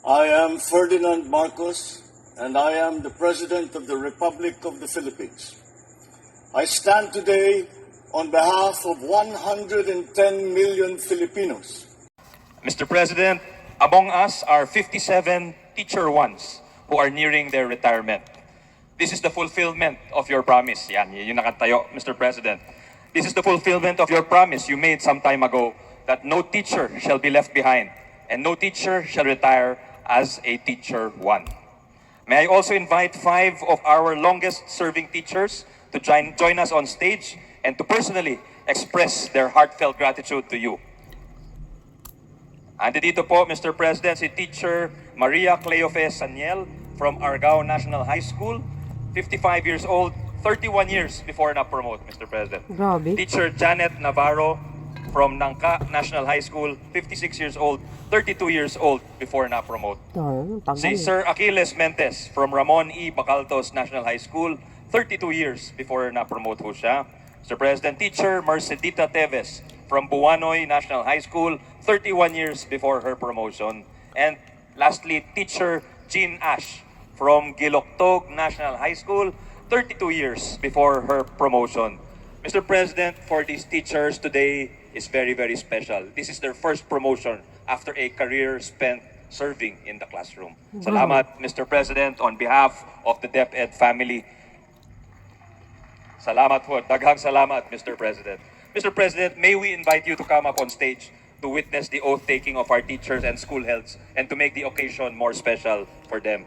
I am Ferdinand Marcos, and I am the President of the Republic of the Philippines. I stand today on behalf of 110 million Filipinos. Mr. President, among us are 57 teacher ones who are nearing their retirement. This is the fulfillment of your promise. Yan, yung nakatayo, Mr. President. This is the fulfillment of your promise you made some time ago that no teacher shall be left behind and no teacher shall retire as a teacher one. May I also invite 5 of our longest serving teachers to join us on stage and to personally express their heartfelt gratitude to you. Andi dito po, Mr. President, si Teacher Maria Cleofe Saniel from Argao National High School, 55 years old, 31 years before na-promote, Mr. President. Grabe. Teacher Janet Navarro from Nangka National High School, 56 years old, 32 years old before na-promote. Si Sir Achilles Mentes from Ramon E. Bacaltos National High School, 32 years before na-promote ho siya. Mr. President, Teacher Mercedita Teves from Buanoy National High School, 31 years before her promotion. And lastly, Teacher Jean Ash from Giloctog National High School, 32 years before her promotion. Mr. President, for these teachers today is very, very special. This is their first promotion after a career spent serving in the classroom. Salamat, Mr. President, on behalf of the DepEd family. Salamat po. Daghang salamat, Mr. President. Mr. President, may we invite you to come up on stage to witness the oath-taking of our teachers and school heads and to make the occasion more special for them.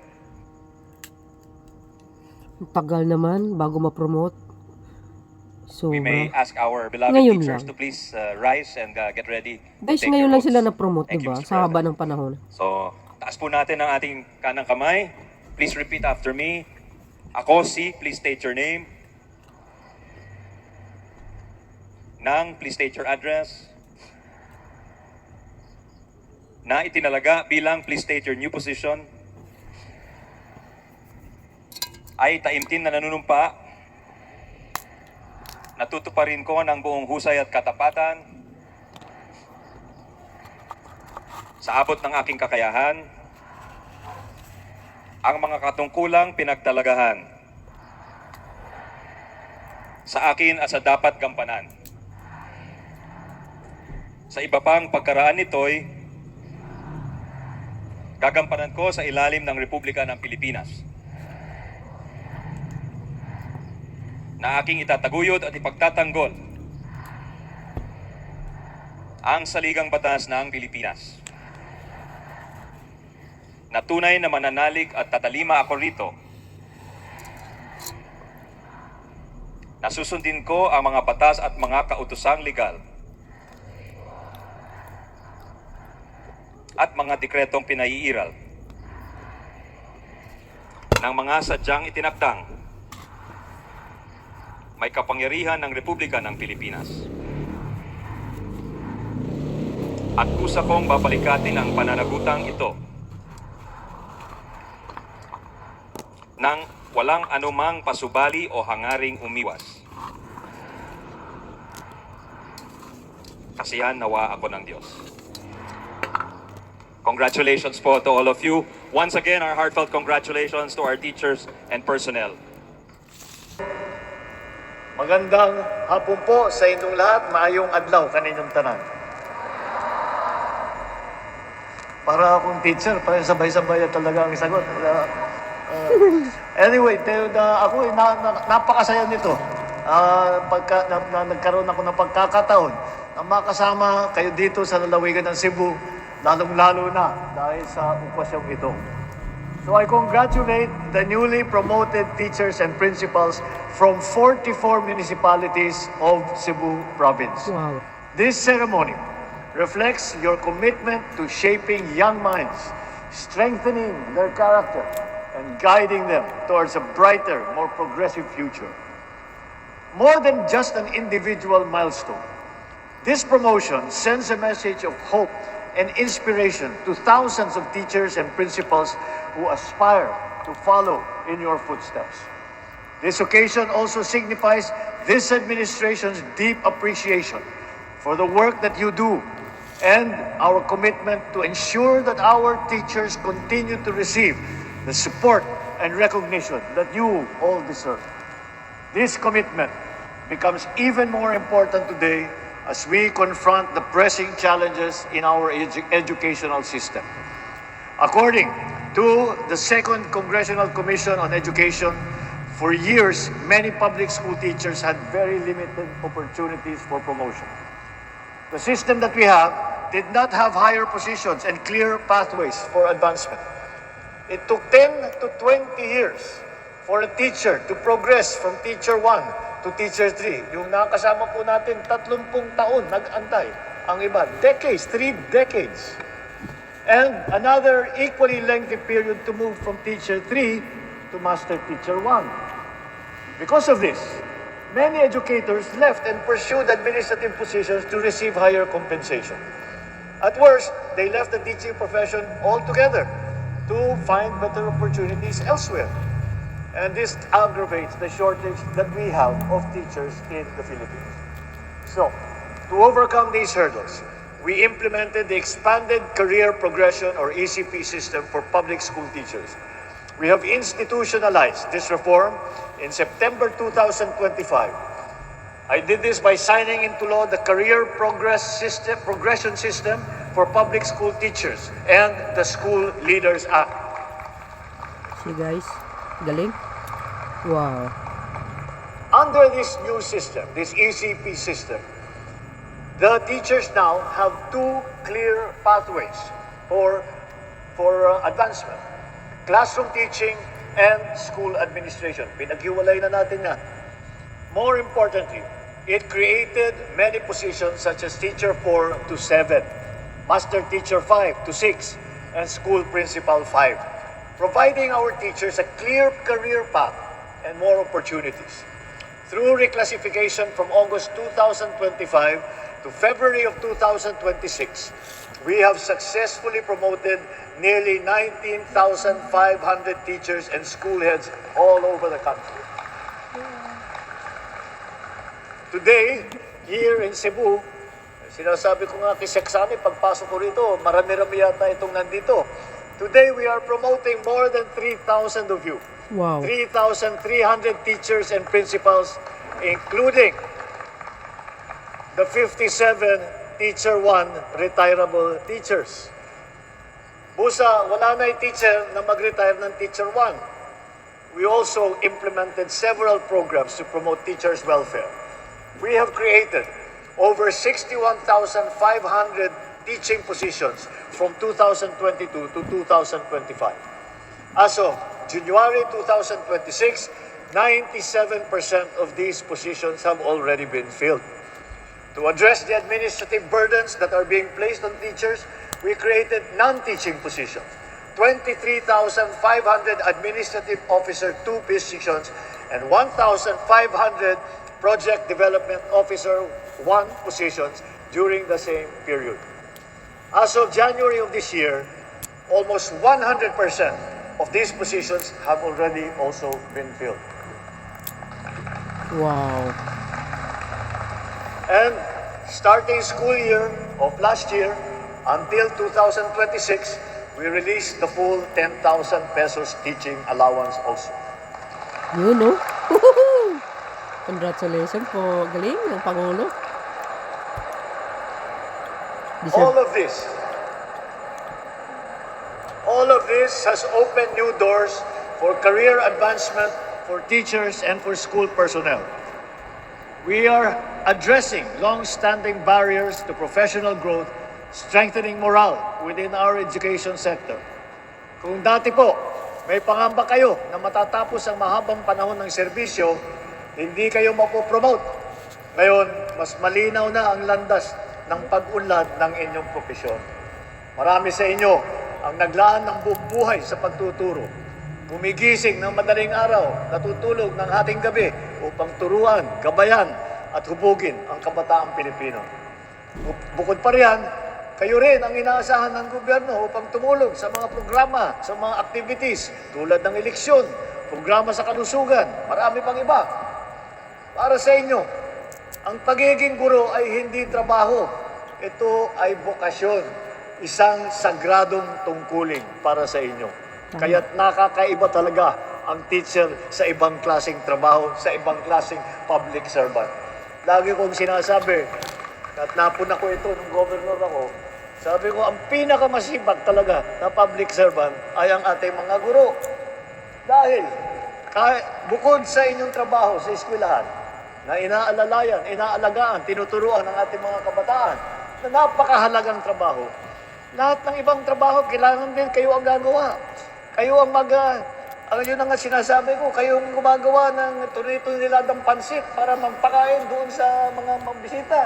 Tagal naman bago ma-promote. So, We may ask our beloved ngayon teachers lang. to please rise and get ready. to Guys, take ngayon their lang sila oaths. na-promote, Thank you, diba? Mr. Sa haba President. ng panahon. So, taas po natin ang ating kanang kamay. Please repeat after me. Ako si, please state your name. Nang, please state your address. Na itinalaga bilang, please state your new position. Ay taimtim na nanunumpa. Natutuparin ko ng buong husay at katapatan sa abot ng aking kakayahan ang mga katungkulang pinagtalagahan sa akin at sa dapat gampanan. Sa iba pang pagkaraan nito'y gagampanan ko sa ilalim ng Republika ng Pilipinas na aking itataguyod at ipagtatanggol ang saligang batas ng Pilipinas. Na tunay na mananalig at tatalima ako rito. Nasusundin ko ang mga batas at mga kautosang legal at mga dekretong pinaiiral ng mga sadyang itinakdang may kapangyarihan ng Republika ng Pilipinas. At kusa kong babalikatin ang pananagutang ito nang walang anumang pasubali o hangaring umiwas. Kasiyahan nawa ako ng Diyos. Congratulations po to all of you. Once again, our heartfelt congratulations to our teachers and personnel. Magandang hapon po sa inyong lahat. Maayong adlaw kaninyong tanan. Para akong teacher, para sabay-sabay talaga ang sagot. Anyway, ako napakasaya nito. Nagkaroon ako ng pagkakataon na makasama kayo dito sa lalawigan ng Cebu, lalong-lalo na dahil sa okasyong ito. So I congratulate the newly promoted teachers and principals from 44 municipalities of Cebu Province. Wow. This ceremony reflects your commitment to shaping young minds, strengthening their character, and guiding them towards a brighter, more progressive future. More than just an individual milestone, this promotion sends a message of hope and inspiration to thousands of teachers and principals who aspire to follow in your footsteps. This occasion also signifies this administration's deep appreciation for the work that you do and our commitment to ensure that our teachers continue to receive the support and recognition that you all deserve. This commitment becomes even more important today as we confront the pressing challenges in our educational system. According to the Second Congressional Commission on Education, for years, many public school teachers had very limited opportunities for promotion. The system that we have did not have higher positions and clear pathways for advancement. It took 10 to 20 years for a teacher to progress from teacher 1 to teacher 3. Yung nakasama po natin, 30 taon nag-antay. Ang iba, decades, 3 decades. And another equally lengthy period to move from teacher 3 to master teacher 1. Because of this, many educators left and pursued administrative positions to receive higher compensation. At worst, they left the teaching profession altogether to find better opportunities elsewhere. And this aggravates the shortage that we have of teachers in the Philippines. So, to overcome these hurdles, we implemented the Expanded Career Progression or ECP system for public school teachers. We have institutionalized this reform in September 2025. I did this by signing into law the Career Progression System for Public School Teachers and the School Leaders Act. See guys, galing. Wow. Under this new system, this ECP system, the teachers now have 2 clear pathways for advancement. Classroom teaching and school administration. Pinaghiwalay na natin yan. More importantly, it created many positions such as teacher 4 to 7, master teacher 5 to 6, and school principal 5, providing our teachers a clear career path and more opportunities. Through reclassification from August 2025 to February of 2026, we have successfully promoted nearly 19,500 teachers and school heads all over the country. Today, here in Cebu, sinasabi ko nga kay Seksani, pagpasok ko rito, marami-rami yata itong nandito. Today, we are promoting more than 3,000 of you. Wow. 3,300 teachers and principals, including the 57 Teacher 1 retirable teachers. Busa, wala na yung teacher na mag-retire ng Teacher 1. We also implemented several programs to promote teachers' welfare. We have created over 61,500 teaching positions from 2022 to 2025. As of January 2026, 97% of these positions have already been filled. To address the administrative burdens that are being placed on teachers, we created non-teaching positions. 23,500 administrative officer 2 positions and 1,500 project development officer 1 positions during the same period. As of January of this year, almost 100% of these positions have already also been filled. Wow. And starting school year of last year until 2026, we released the full 10,000 pesos teaching allowance also. Yun, no? Congratulations po. Galing ng Pangulo. All of this has opened new doors for career advancement for teachers and for school personnel. We are addressing long-standing barriers to professional growth, strengthening morale within our education sector. Kung dati po, may pangamba kayo na matatapos ang mahabang panahon ng serbisyo, hindi kayo mapopromote. Ngayon, mas malinaw na ang landas ng pag-unlad ng inyong propesyon. Marami sa inyo ang naglaan ng buong buhay sa pagtuturo. Gumigising ng madaling araw, natutulog ng hating gabi upang turuan, gabayan at hubugin ang kabataang Pilipino. Bukod pa riyan, kayo rin ang inaasahan ng gobyerno upang tumulong sa mga programa, sa mga activities tulad ng eleksyon, programa sa kalusugan, marami pang iba. Para sa inyo, ang pagiging guro ay hindi trabaho, ito ay bokasyon, isang sagradong tungkulin para sa inyo. Kaya't nakakaiba talaga ang teacher sa ibang klaseng trabaho, sa ibang klaseng public servant. Lagi kong sinasabi, at napuna ko ito nung governor ako, sabi ko, ang pinakamasibag talaga na public servant ay ang ating mga guro. Dahil, bukod sa inyong trabaho sa eskwelahan, na inaalalayan, inaalagaan, tinuturuan ng ating mga kabataan, na napakahalagang trabaho, lahat ng ibang trabaho, kailangan din kayo ang gagawa. Kayo ang ang yun ang sinasabi ko, kayo ang gumagawa ng tuniladang pansit para magpakain doon sa mga bisita.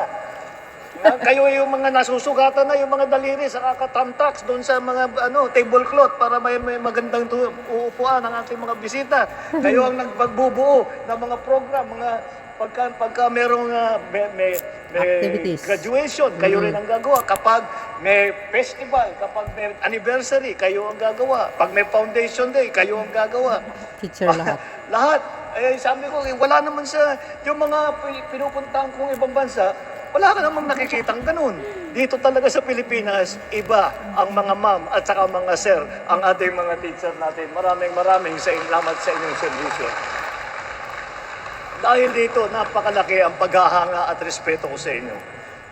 Kayo yung mga nasusugatan na, yung mga daliri sa kakatamtax doon sa mga tablecloth para may magandang uupuan ng ating mga bisita. Kayo ang nagpagbubuo ng mga program, mga pagka merong may Activities. graduation, kayo rin ang gagawa. Kapag may festival, kapag may anniversary, kayo ang gagawa. Pag may foundation day, kayo ang gagawa. Teacher lahat. Lahat. Eh, sabi ko, wala naman sa, yung mga pinupuntahan kong ibang bansa, wala ka namang nakikitang ganun. Dito talaga sa Pilipinas, iba ang mga ma'am at saka mga sir, ang ating mga teacher natin. Maraming salamat sa inyong servisyo. Dahil dito, napakalaki ang paghahanga at respeto ko sa inyo.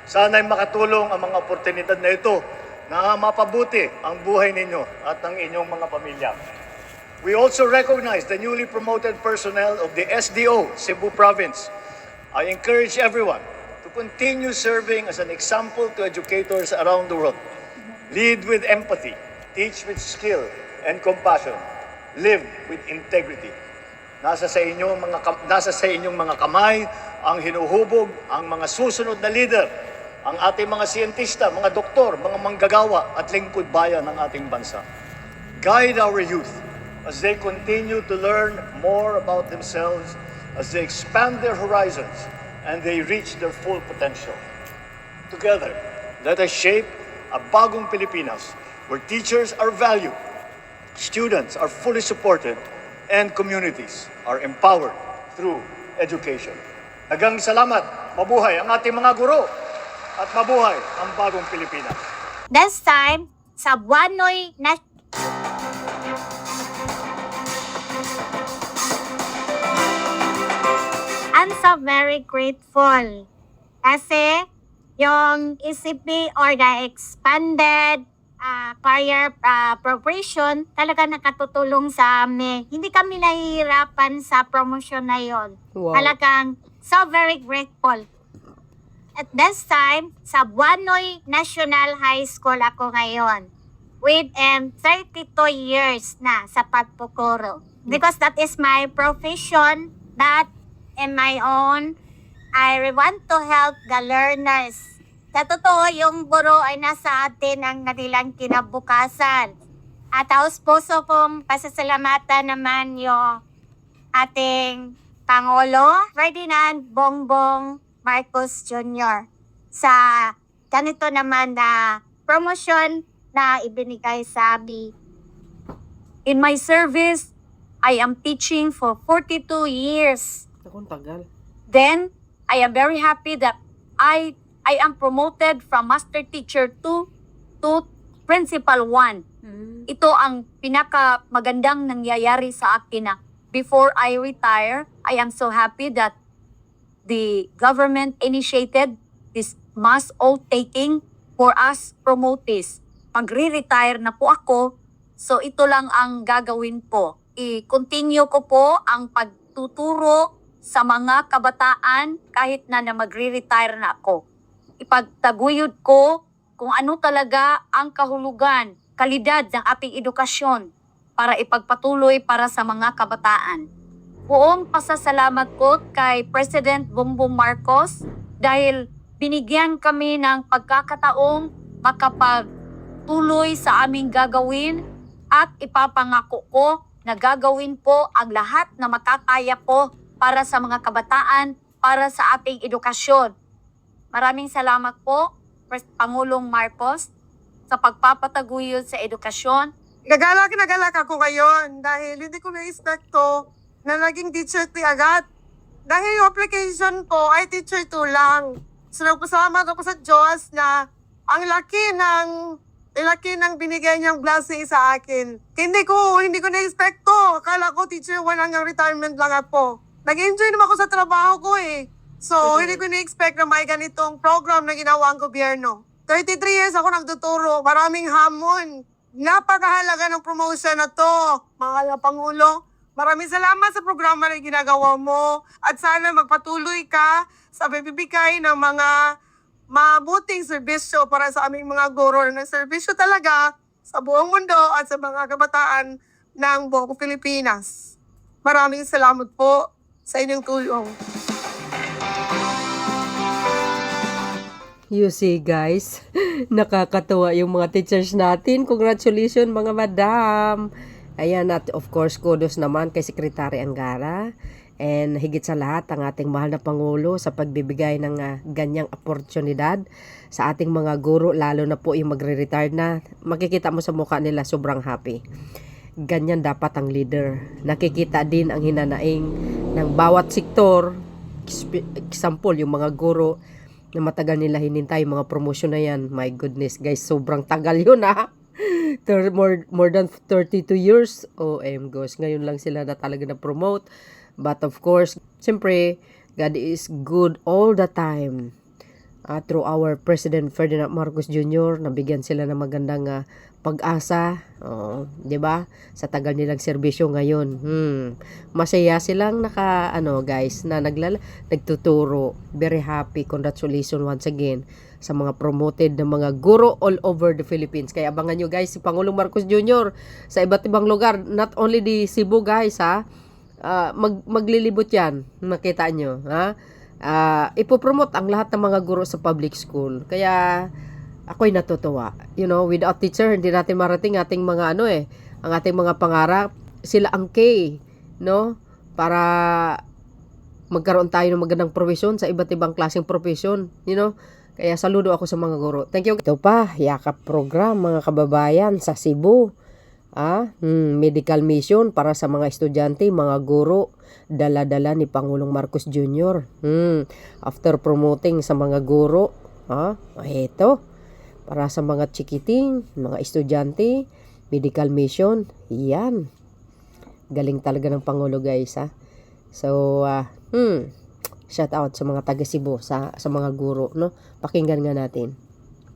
Sana'y makatulong ang mga oportunidad na ito na mapabuti ang buhay ninyo at ng inyong mga pamilya. We also recognize the newly promoted personnel of the SDO, Cebu Province. I encourage everyone to continue serving as an example to educators around the world. Lead with empathy, teach with skill and compassion, live with integrity. Nasa sa inyong mga kamay ang hinuhubog ang mga susunod na leader, ang ating mga siyentista, mga doktor, mga manggagawa at lingkod bayan ng ating bansa. Guide our youth as they continue to learn more about themselves, as they expand their horizons and they reach their full potential. Together, let us shape a bagong Pilipinas where teachers are valued, students are fully supported, and communities are empowered through education. Daghang salamat, mabuhay ang ating mga guro, at mabuhay ang bagong Pilipinas. This time, sa Buanoy na... I'm so very grateful kasi yung ECP or the expanded career progression talaga nakatutulong sa amin. Hindi kami nahihirapan sa promotion na yon. Wow. Talagang so very grateful. At this time, sa Buanoy National High School ako ngayon. With 32 years na sa pagpupuro. Because that is my profession, that in my own, I want to help the learners. Sa totoo, yung guro ay nasa atin ang kanilang kinabukasan. At taos puso kong pasasalamatan naman yung ating Pangulo, Ferdinand Bongbong Marcos Jr. sa ganito naman na promotion na ibinigay sa amin. In my service, I am teaching for 42 years. Akong tagal. Then, I am very happy that I am promoted from Master Teacher 2 to Principal 1. Ito ang pinaka magandang nangyayari sa akin na before I retire, I am so happy that the government initiated this mass oath-taking for us promotees. Magre-retire na po ako, so ito lang ang gagawin po. I-continue ko po ang pagtuturo sa mga kabataan kahit na magre-retire na ako. Ipagtaguyod ko kung ano talaga ang kahulugan, kalidad ng ating edukasyon para ipagpatuloy para sa mga kabataan. Buong pasasalamat ko kay President Bongbong Marcos dahil binigyan kami ng pagkakataong makapagtuloy sa aming gagawin at ipapangako ko na gagawin po ang lahat na makakaya ko para sa mga kabataan, para sa ating edukasyon. Maraming salamat po, Pangulong Marcos, sa pagpapataguyod sa edukasyon. Nagalak ako ngayon dahil hindi ko na-expect to na naging teacher 3 agad. Dahil yung application ko ay teacher 2 lang. So nagpasalamat ako sa Diyos na ang laki ng binigay niyang blessing sa akin. Hindi ko na-expect to. Akala ko teacher 1 hanggang retirement lang ako. Nag-enjoy naman ako sa trabaho ko eh. So hindi ko na-expect na may ganitong program na ginawa ang gobyerno. 33 years ako nagtuturo. Maraming hamon. Napakahalaga ng promotion na to, mga Pangulo. Maraming salamat sa programa na ginagawa mo. At sana magpatuloy ka sa bibigay ng mga mabuting serbisyo para sa aming mga guro na serbisyo talaga sa buong mundo at sa mga kabataan ng buong Pilipinas. Maraming salamat po sa inyong tulong. You see guys, nakakatuwa yung mga teachers natin. Congratulations mga madam. Ayan, at of course, kudos naman kay Secretary Angara. And higit sa lahat, ang ating mahal na Pangulo sa pagbibigay ng ganyang oportunidad sa ating mga guro, lalo na po yung magre-retire na. Makikita mo sa mukha nila, sobrang happy. Ganyan dapat ang leader. Nakikita din ang hinanaing ng bawat sektor. Example, yung mga guro na matagal nila hinintay mga promotion na yan. My goodness guys, sobrang tagal yun more than 32 years. OM gosh, ngayon lang sila na talaga na-promote. But of course, siyempre, God is good all the time. Through our President Ferdinand Marcos Jr., nabigyan sila ng magandang pag-asa, 'di ba? Sa tagal nilang serbisyo ngayon. Masaya silang guys, na nagtuturo. Very happy. Congratulations once again sa mga promoted na mga guro all over the Philippines. Kaya abangan nyo guys si Pangulong Marcos Jr. sa iba't ibang lugar, not only di Cebu guys maglilibot yan, makita nyo ipopromote ang lahat ng mga guro sa public school. Kaya ako'y natutuwa. Without teacher, hindi natin marating ating mga ang ating mga pangarap. Sila ang key, para magkaroon tayo ng magandang profesyon sa iba't ibang klaseng profesyon, Kaya saludo ako sa mga guro. Thank you. Ito pa, yakap program mga kababayan sa Cebu. Medical mission para sa mga estudyante, mga guro, dala-dala ni Pangulong Marcos Jr. After promoting sa mga guro, ito, para sa mga chikiting, mga estudyante, medical mission, yan. Galing talaga ng Pangulo guys, So, shout out sa mga taga Cebu, sa mga guro, Pakinggan nga natin.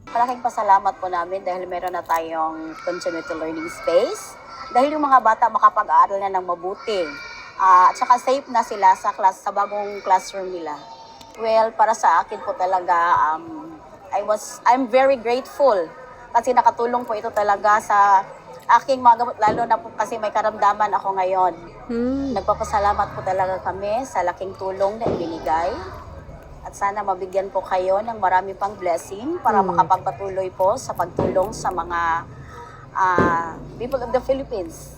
Malaking pasalamat po namin dahil meron na tayong continuity learning space. Dahil yung mga bata makapag-aaral na ng mabuti. At saka safe na sila sa bagong classroom nila. Well, para sa akin po talaga, I'm very grateful. Kasi nakatulong po ito talaga sa aking mga gamot, lalo na po kasi may karamdaman ako ngayon. Nagpapasalamat po talaga kami sa laking tulong na ibinigay. At sana mabigyan po kayo ng marami pang blessing para makapagpatuloy po sa pagtulong sa mga people of the Philippines.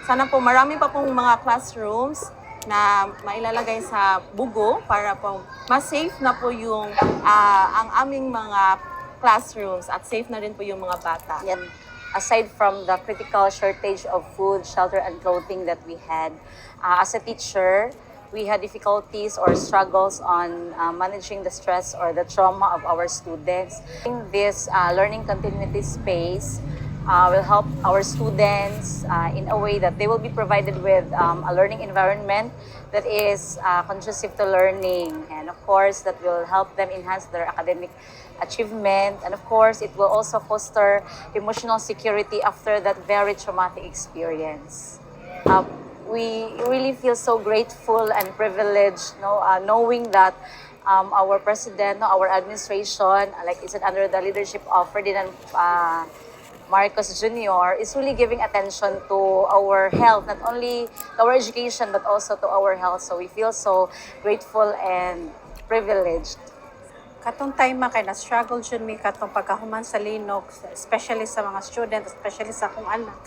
Sana po marami pa pong mga classrooms na mailalagay sa bugo para po mas safe na po yung ang aming mga classrooms at safe na rin po yung mga bata. And aside from the critical shortage of food, shelter, and clothing that we had, as a teacher, we had difficulties or struggles on managing the stress or the trauma of our students. In this learning continuity space will help our students in a way that they will be provided with a learning environment that is conducive to learning. And of course, that will help them enhance their academic achievement. And of course, it will also foster emotional security after that very traumatic experience. We really feel so grateful and privileged, knowing that our president, our administration, like is it under the leadership of Ferdinand Marcos Jr., is really giving attention to our health, not only our education, but also to our health. So we feel so grateful and privileged. Katong time kay na-struggle jud mi katong pagkahuman sa linog, especially sa mga student, especially sa akong anak.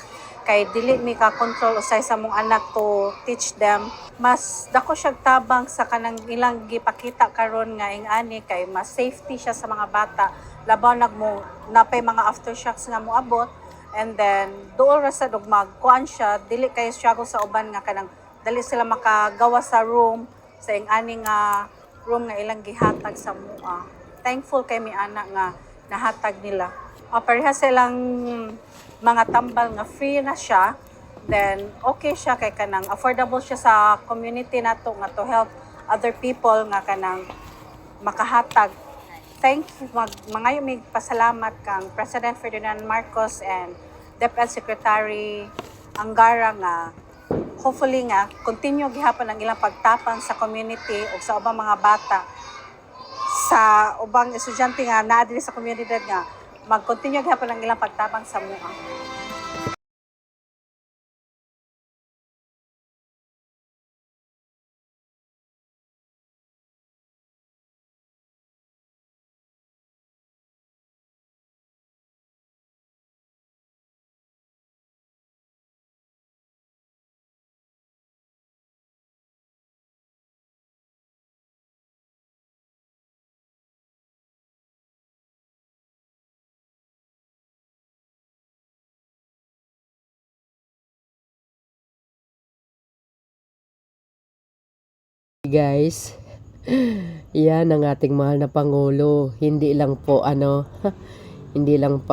Kay dili mi ka control usay sa mong anak to teach them. Mas dako siya tabang sa kanang ilang gipakita karon nga ingani kay mas safety siya sa mga bata. Labaw nagmo napay mga aftershocks nga mo abot, and then duol ra sa magkuan siya, dili kay struggle sa uban nga kanang dali sila makagawa sa room sa ingani nga room nga ilang gihatag sa mua. thankful kay mi anak nga nahatag nila. Pareha silang mga tambal nga free na siya. Then okay siya kay kanang affordable siya sa community nato nga to help other people nga kanang makahatag. Thank you, mga may pasalamat kang President Ferdinand Marcos and DepEd Secretary Angara nga hopefully nga continue gihapon ang ilang pagtapang sa community o sa ubang mga bata sa ubang estudyante nga naa diri sa komunidad nga mag-continue gihapon ang ilang pagtabang sa mua. Guys, yan ang ating mahal na Pangulo. Hindi lang po hindi lang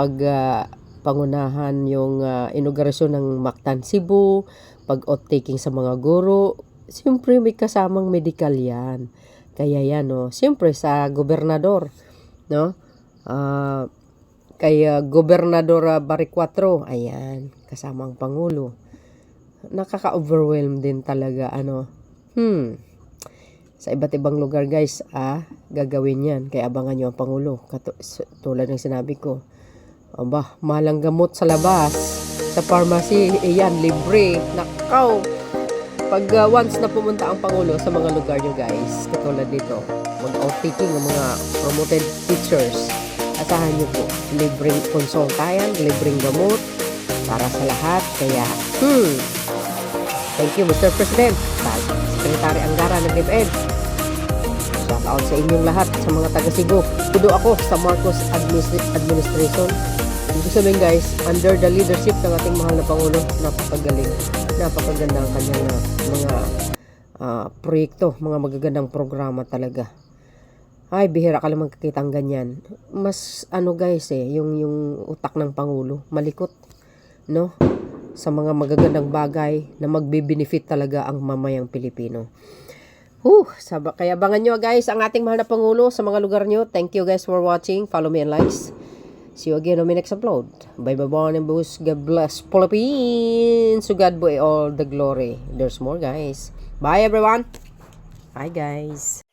pangunahan yung inaugurasyon ng Mactan Cebu, pag-oath-taking sa mga guro. Siyempre may kasamang medical yan. Kaya yan, no? Siyempre sa gobernador, no? Kay Gobernador Baricuatro, ayan, kasamang Pangulo. Nakaka-overwhelm din talaga, sa iba't ibang lugar guys, gagawin yan. Kaya abangan nyo ang Pangulo. Tulad ng sinabi ko. Aba, malang gamot sa labas. Sa pharmacy, yan, libre. Nakaw! Pag once na pumunta ang Pangulo sa mga lugar nyo guys, katulad dito, mag-out-taking ng mga promoted teachers, asahan nyo po, libreng konsultayan, libreng gamot, para sa lahat. Kaya, thank you Mr. President. Secretary Angara ng DepEd. Shout out sa inyong lahat, sa mga taga Cebu. Kudo ako sa Marcos administration. Ibig sabihin guys, under the leadership ng ating mahal na Pangulo, napakagaling. Napakaganda ang kanyang mga proyekto, mga magagandang programa talaga. Ay, bihira ka lang magkakita ang ganyan. Mas guys yung utak ng Pangulo, malikot, no? Sa mga magagandang bagay na magbe-benefit talaga ang mamayang Pilipino. Kaya abangan nyo guys ang ating mahal na Pangulo sa mga lugar nyo. Thank you guys for watching. Follow me and likes. See you again on my next upload. Bye bye and boos. God bless Philippines. To God be all the glory. There's more guys. Bye everyone. Bye guys.